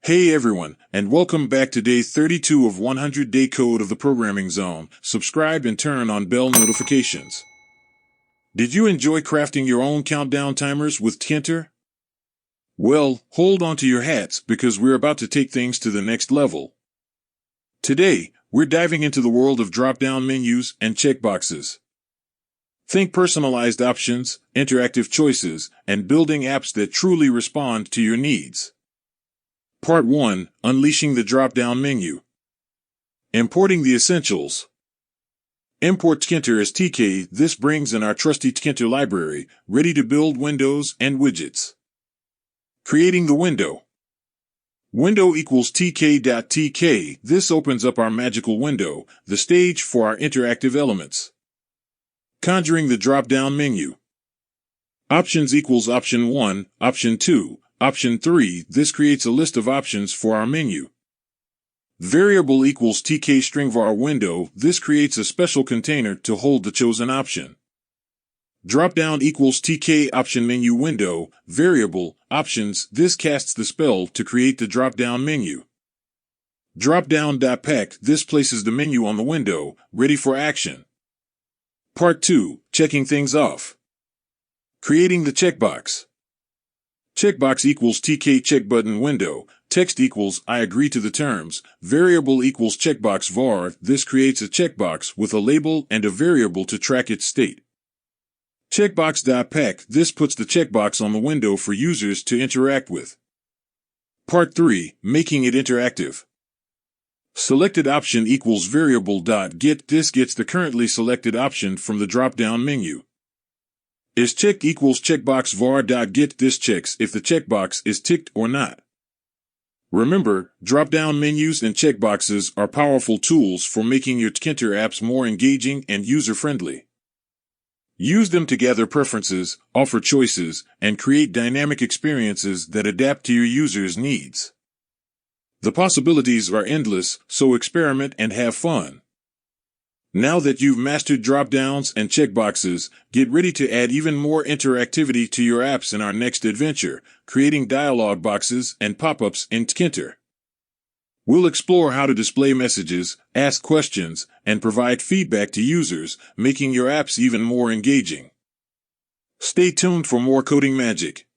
Hey everyone, and welcome back to day 32 of 100-Day Code of the Programming Zone. Subscribe and turn on bell notifications. Did you enjoy crafting your own countdown timers with Tkinter? Well, hold on to your hats because we're about to take things to the next level. Today, we're diving into the world of drop-down menus and checkboxes. Think personalized options, interactive choices, and building apps that truly respond to your needs. Part 1. Unleashing the drop-down menu. Importing the essentials. Import Tkinter as TK. This brings in our trusty Tkinter library, ready to build windows and widgets. Creating the window. Window equals tk.tk. This opens up our magical window, the stage for our interactive elements. Conjuring the drop-down menu. Options equals option 1, option 2, option 3. This creates a list of options for our menu. Variable equals tk string var window. This creates a special container to hold the chosen option. Dropdown equals tk option menu window. Variable options. This casts the spell to create the drop-down menu. Dropdown.pack. This places the menu on the window, ready for action. Part 2. Checking things off. Creating the checkbox. Checkbox equals tk check button window. Text equals I agree to the terms. Variable equals checkbox var. This creates a checkbox with a label and a variable to track its state. Checkbox.pack. This puts the checkbox on the window for users to interact with. Part 3. Making it interactive. Selected option equals variable.get. This gets the currently selected option from the drop-down menu. Is checked equals checkbox var.get. This checks if the checkbox is ticked or not. Remember, drop-down menus and checkboxes are powerful tools for making your Tkinter apps more engaging and user-friendly. Use them to gather preferences, offer choices, and create dynamic experiences that adapt to your users' needs. The possibilities are endless, so experiment and have fun. Now that you've mastered drop-downs and checkboxes, get ready to add even more interactivity to your apps in our next adventure, creating dialog boxes and pop-ups in Tkinter. We'll explore how to display messages, ask questions, and provide feedback to users, making your apps even more engaging. Stay tuned for more coding magic.